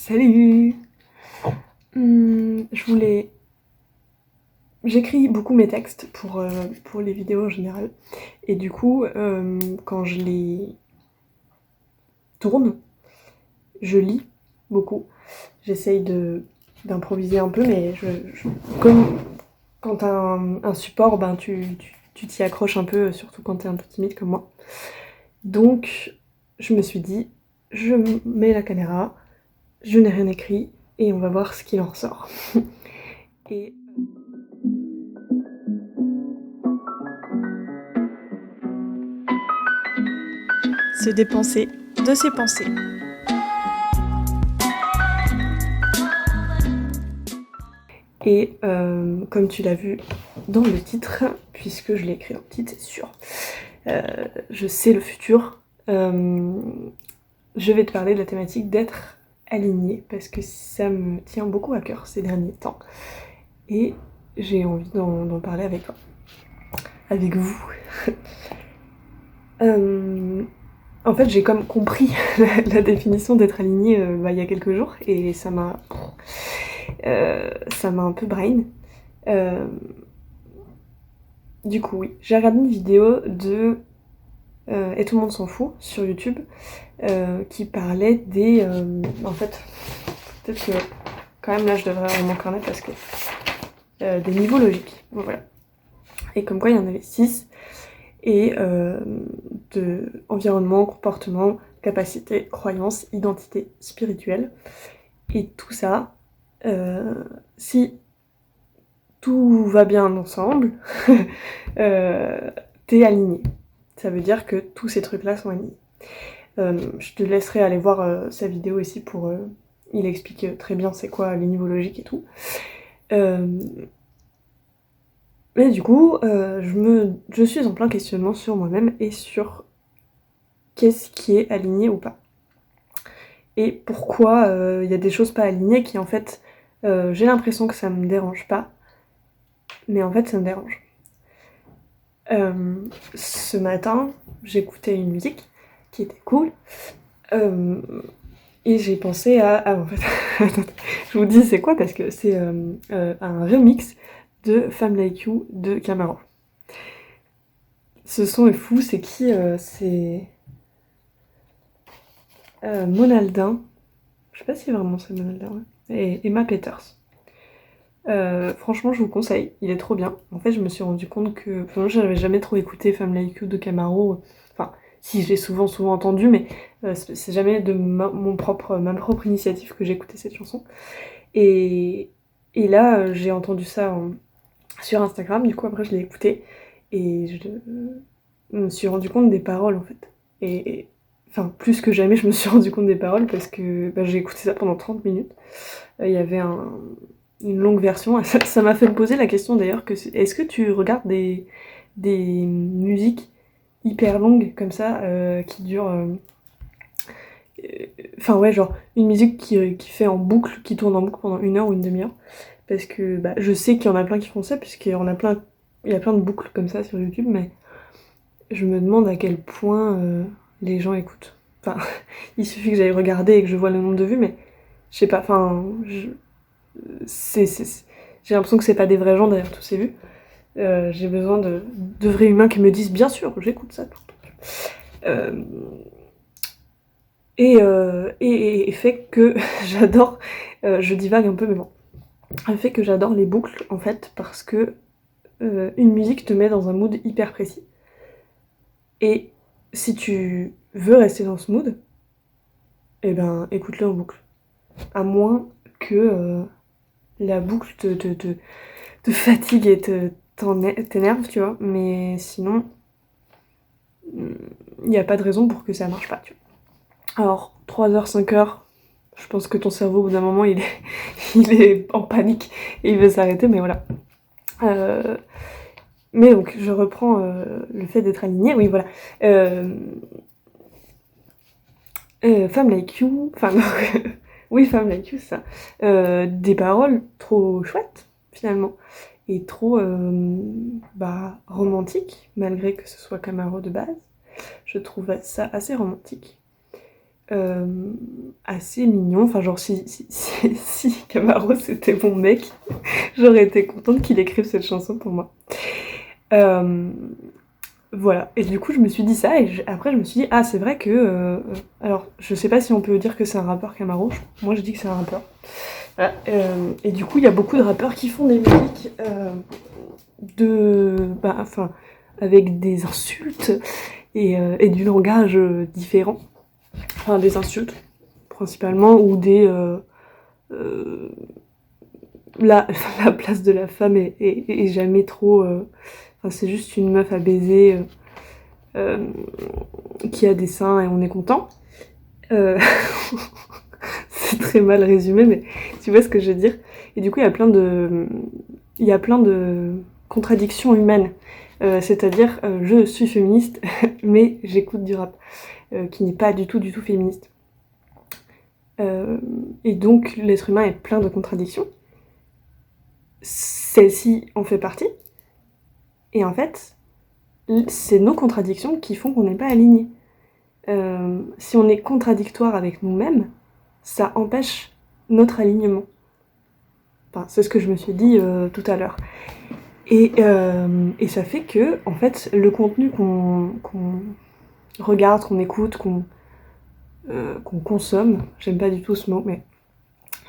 Salut. Je voulais... J'écris beaucoup mes textes pour les vidéos en général. Et du coup, quand je les tourne, je lis beaucoup. J'essaye d'improviser un peu, mais comme quand t'as un support, ben tu t'y accroches un peu, surtout quand t'es un peu timide comme moi. Donc, je me suis dit, je mets la caméra, je n'ai rien écrit, et on va voir ce qu'il en ressort. Et... Se dépenser de ses pensées. Et comme tu l'as vu dans le titre, puisque je l'ai écrit en titre, c'est sûr, je sais le futur, je vais te parler de la thématique d'être aligné, parce que ça me tient beaucoup à cœur ces derniers temps. Et j'ai envie d'en parler avec toi, avec vous. En fait, j'ai comme compris la définition d'être aligné il y a quelques jours, et ça m'a un peu brain. Du coup, oui, j'ai regardé une vidéo de Et tout le monde s'en fout sur YouTube qui parlait des. En fait, peut-être que quand même là je devrais avoir mon carnet parce que. Des niveaux logiques. Voilà. Et comme quoi il y en avait 6. Et de environnement, comportement, capacité, croyance, identité spirituelle. Et tout ça, si tout va bien ensemble, t'es aligné. Ça veut dire que tous ces trucs-là sont alignés. Je te laisserai aller voir sa vidéo ici pour... il explique très bien c'est quoi les niveaux logiques et tout. Mais du coup, je suis en plein questionnement sur moi-même et sur qu'est-ce qui est aligné ou pas. Et pourquoi il y a des choses pas alignées qui en fait, j'ai l'impression que ça me dérange pas, mais en fait ça me dérange. Ce matin, j'écoutais une musique qui était cool. Et j'ai pensé à... Ah en fait, je vous dis c'est quoi parce que c'est un remix de Femme Like You de Camaro. Ce son est fou, c'est qui C'est Monaldin. Je sais pas si vraiment c'est Monaldin, ouais. Et Emma Peters. Franchement, je vous conseille, il est trop bien. En fait, je me suis rendu compte que... Enfin, moi, j'avais jamais trop écouté Femme Like You de Camaro. Enfin, si, je l'ai souvent entendu, mais c'est jamais de ma propre initiative que j'ai écouté cette chanson. Et là, j'ai entendu ça sur Instagram, du coup, après, je l'ai écouté. Et je me suis rendu compte des paroles, en fait. Enfin, plus que jamais, je me suis rendu compte des paroles parce que j'ai écouté ça pendant 30 minutes. Il y avait une longue version. Ça m'a fait me poser la question d'ailleurs que est-ce que tu regardes des musiques hyper longues comme ça qui durent enfin ouais, genre une musique qui fait en boucle, qui tourne en boucle pendant 1 heure ou une demi-heure, parce que je sais qu'il y en a plein qui font ça puisqu'il y en a plein, il y a plein de boucles comme ça sur YouTube, mais je me demande à quel point les gens écoutent. Enfin, il suffit que j'aille regarder et que je vois le nombre de vues, mais je sais pas, enfin j'ai l'impression que c'est pas des vrais gens derrière tous ces vues. J'ai besoin de vrais humains qui me disent bien sûr, j'écoute ça tout le temps. Et fait que j'adore, je divague un peu, mais bon, fait que j'adore les boucles en fait parce que une musique te met dans un mood hyper précis. Et si tu veux rester dans ce mood, eh ben écoute-le en boucle. À moins que la boucle te fatigue et t'énerve, tu vois. Mais sinon, il n'y a pas de raison pour que ça marche pas, tu vois. Alors, 3 heures, 5 heures, je pense que ton cerveau, au bout d'un moment, il est en panique et il veut s'arrêter, mais voilà. Mais donc, je reprends le fait d'être aligné, oui, voilà. Femme Like You, enfin, oui, Femme Like You, c'est ça. Des paroles trop chouettes, finalement. Et trop romantiques, malgré que ce soit Camaro de base. Je trouve ça assez romantique. assez mignon. Enfin, genre, si Camaro c'était mon mec, j'aurais été contente qu'il écrive cette chanson pour moi. Voilà, et du coup je me suis dit ça, et après je me suis dit, ah c'est vrai que... alors, je sais pas si on peut dire que c'est un rappeur Camaro, moi je dis que c'est un rappeur. Voilà, et du coup il y a beaucoup de rappeurs qui font des musiques avec des insultes et du langage différent. Enfin, des insultes, principalement, ou la place de la femme est jamais trop... Enfin, c'est juste une meuf à baiser qui a des seins et on est content. C'est très mal résumé, mais tu vois ce que je veux dire. Et du coup, il y a plein de contradictions humaines. C'est-à-dire, je suis féministe, mais j'écoute du rap, qui n'est pas du tout féministe. Et donc, l'être humain est plein de contradictions. Celle-ci en fait partie. Et en fait, c'est nos contradictions qui font qu'on n'est pas alignés. Si on est contradictoire avec nous-mêmes, ça empêche notre alignement. Enfin, c'est ce que je me suis dit tout à l'heure. Et ça fait que, en fait, le contenu qu'on regarde, qu'on écoute, qu'on consomme, j'aime pas du tout ce mot, mais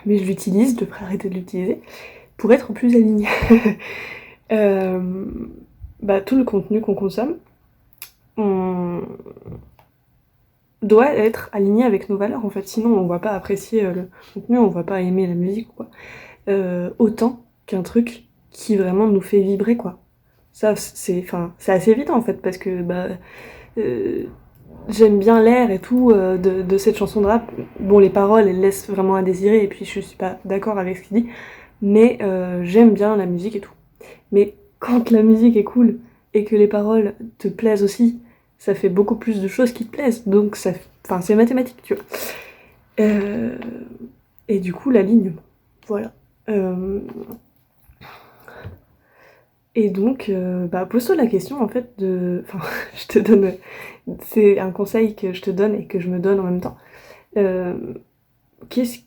je l'utilise, je devrais arrêter de l'utiliser, pour être plus aligné. Tout le contenu qu'on consomme, on doit être aligné avec nos valeurs, en fait. Sinon, on va pas apprécier le contenu, on va pas aimer la musique, quoi. Autant qu'un truc qui vraiment nous fait vibrer, quoi. Ça, c'est assez évident, en fait, parce que j'aime bien l'air et tout de cette chanson de rap. Bon, les paroles, elles laissent vraiment à désirer, et puis je suis pas d'accord avec ce qu'il dit, mais j'aime bien la musique et tout. Mais quand la musique est cool, et que les paroles te plaisent aussi, ça fait beaucoup plus de choses qui te plaisent, donc c'est mathématique, tu vois. Et du coup, l'alignement. Voilà. Et donc, pose-toi la question, en fait, Enfin, je te donne... C'est un conseil que je te donne et que je me donne en même temps. Qu'est-ce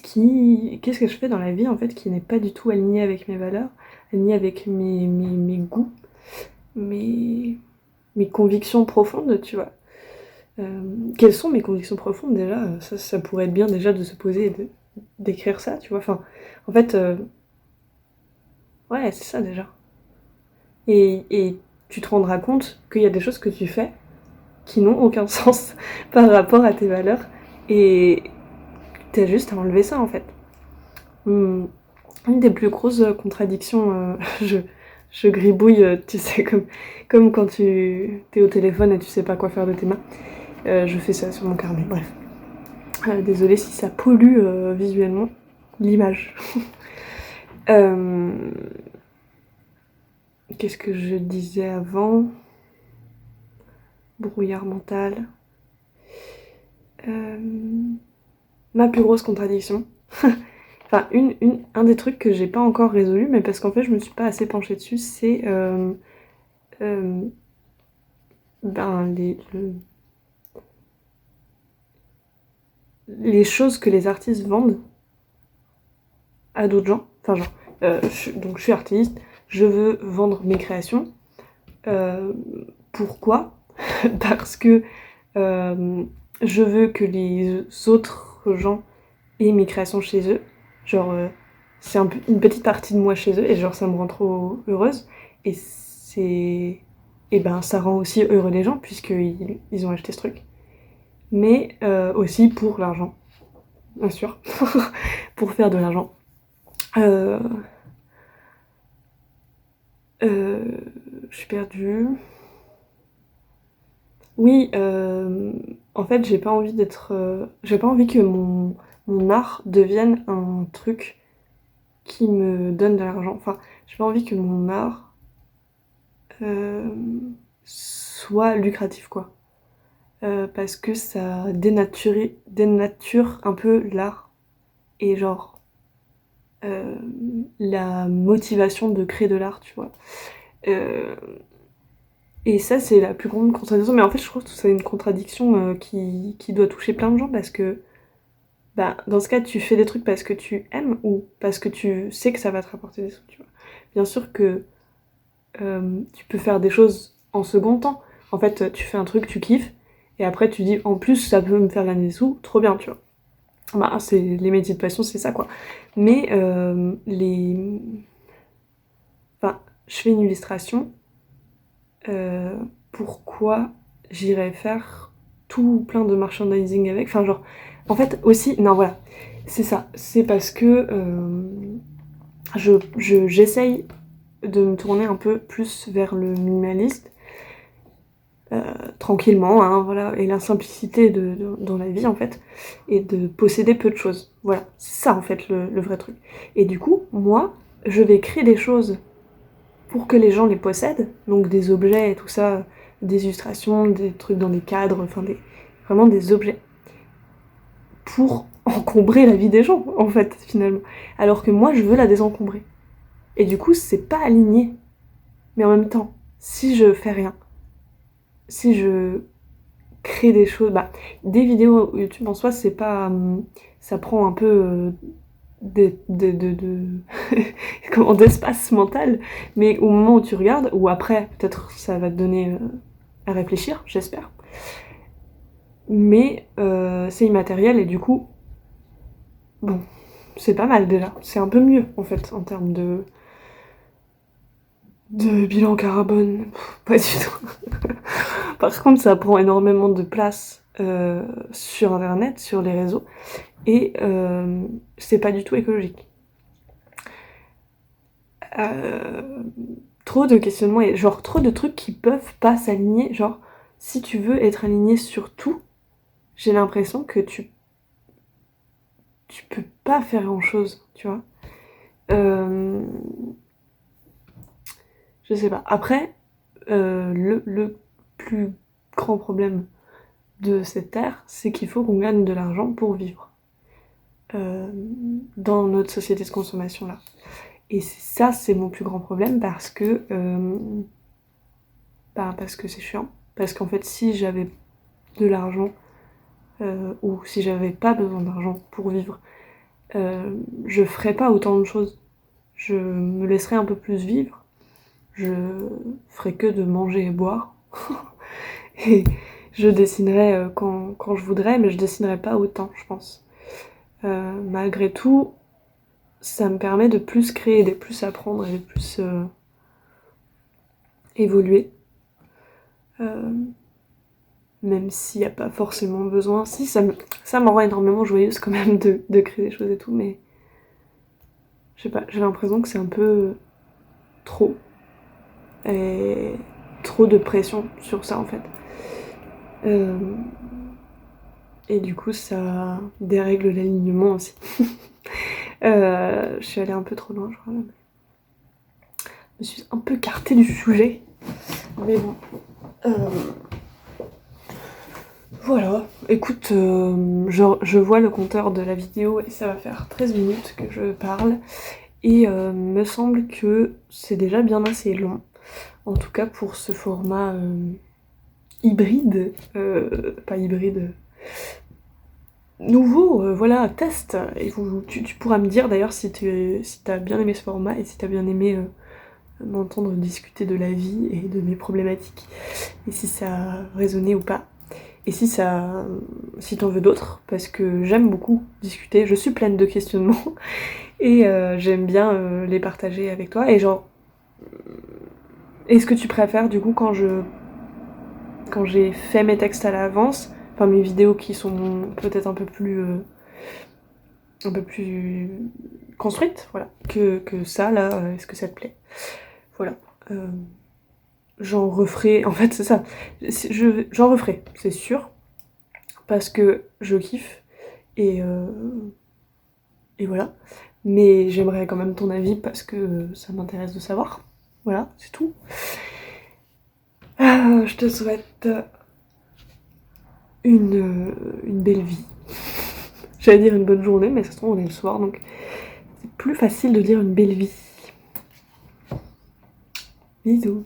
que je fais dans la vie, en fait, qui n'est pas du tout aligné avec mes valeurs, aligné avec mes goûts, mes convictions profondes, tu vois. Quelles sont mes convictions profondes, déjà? Ça pourrait être bien, déjà, de se poser et d'écrire ça, tu vois. Enfin, en fait... ouais, c'est ça, déjà. Et tu te rendras compte qu'il y a des choses que tu fais qui n'ont aucun sens par rapport à tes valeurs, et t'as juste à enlever ça, en fait. Une des plus grosses contradictions, je gribouille, tu sais, comme quand tu t'es au téléphone et tu sais pas quoi faire de tes mains. Je fais ça sur mon carnet, bref. Désolée si ça pollue visuellement l'image. Qu'est-ce que je disais avant? Brouillard mental. Ma plus grosse contradiction. Enfin, un des trucs que j'ai pas encore résolu, mais parce qu'en fait je me suis pas assez penchée dessus, c'est les choses que les artistes vendent à d'autres gens. Enfin, genre, donc je suis artiste, je veux vendre mes créations. Pourquoi? Parce que je veux que les autres gens aient mes créations chez eux. Genre, c'est une petite partie de moi chez eux, et genre ça me rend trop heureuse. Et ça rend aussi heureux les gens, puisqu'ils ont acheté ce truc. Mais aussi pour l'argent, bien sûr. Pour faire de l'argent. Je suis perdue. Oui, en fait, j'ai pas envie que mon art devienne un truc qui me donne de l'argent. Enfin, j'ai pas envie que mon art soit lucratif, quoi. Parce que ça dénature un peu l'art et genre la motivation de créer de l'art, tu vois. Et ça, c'est la plus grande contradiction. Mais en fait, je trouve que c'est une contradiction qui doit toucher plein de gens parce que, bah, dans ce cas, tu fais des trucs parce que tu aimes ou parce que tu sais que ça va te rapporter des sous, tu vois. Bien sûr que tu peux faire des choses en second temps. En fait, tu fais un truc, tu kiffes, et après tu dis, en plus, ça peut me faire gagner des sous, trop bien, tu vois. Bah, c'est les métiers de passion, c'est ça, quoi. Mais enfin, je fais une illustration, pourquoi j'irais faire tout plein de merchandising avec, enfin genre, en fait aussi, non voilà, c'est ça, c'est parce que j'essaye de me tourner un peu plus vers le minimaliste, tranquillement, hein, voilà, et la simplicité dans la vie en fait, et de posséder peu de choses, voilà, c'est ça en fait le vrai truc. Et du coup, moi, je vais créer des choses pour que les gens les possèdent, donc des objets et tout ça, des illustrations, des trucs dans des cadres, enfin vraiment des objets, pour encombrer la vie des gens, en fait, finalement. Alors que moi, je veux la désencombrer. Et du coup, c'est pas aligné. Mais en même temps, si je fais rien, si je crée des choses, bah, des vidéos YouTube en soi, c'est pas... ça prend un peu d'espace mental, mais au moment où tu regardes, ou après, peut-être ça va te donner à réfléchir, j'espère. Mais c'est immatériel et du coup, bon, c'est pas mal déjà. C'est un peu mieux en fait en termes de bilan carbone. Pas du tout. Par contre, ça prend énormément de place sur internet, sur les réseaux, et c'est pas du tout écologique. Trop de questionnements et genre trop de trucs qui peuvent pas s'aligner. Genre, si tu veux être aligné sur tout, j'ai l'impression que tu peux pas faire grand chose, tu vois. Je sais pas. Après, le plus grand problème de cette terre, c'est qu'il faut qu'on gagne de l'argent pour vivre. Dans notre société de consommation là. Et ça, c'est mon plus grand problème parce que c'est chiant. Parce qu'en fait, si j'avais de l'argent ou si j'avais pas besoin d'argent pour vivre, je ferais pas autant de choses. Je me laisserais un peu plus vivre. Je ferais que de manger et boire. Et je dessinerais quand je voudrais, mais je dessinerais pas autant, je pense. Malgré tout, ça me permet de plus créer, de plus apprendre et de plus évoluer. Même s'il n'y a pas forcément besoin. Si, ça me rend énormément joyeuse quand même de créer des choses et tout, mais je sais pas, j'ai l'impression que c'est un peu trop. Et trop de pression sur ça en fait. Et du coup, ça dérègle l'alignement aussi. Je suis allée un peu trop loin, je crois. Je me suis un peu cartée du sujet. Mais bon. Voilà. Écoute, je vois le compteur de la vidéo et ça va faire 13 minutes que je parle. Et me semble que c'est déjà bien assez long. En tout cas pour ce format hybride. Pas hybride. Nouveau, voilà, test. Et tu pourras me dire d'ailleurs si t'as bien aimé ce format et si t'as bien aimé m'entendre discuter de la vie et de mes problématiques. Et si ça a résonné ou pas. Et si t'en veux d'autres, parce que j'aime beaucoup discuter, je suis pleine de questionnements et j'aime bien les partager avec toi. Et genre, est-ce que tu préfères du coup quand j'ai fait mes textes à l'avance, enfin mes vidéos qui sont peut-être un peu plus construites, voilà, que ça là, est-ce que ça te plaît? Voilà. J'en referai, en fait c'est ça, j'en referai, c'est sûr, parce que je kiffe, et voilà. Mais j'aimerais quand même ton avis parce que ça m'intéresse de savoir. Voilà, c'est tout. Je te souhaite une belle vie. J'allais dire une bonne journée, mais ça se trouve on est le soir, donc c'est plus facile de dire une belle vie. Bisous.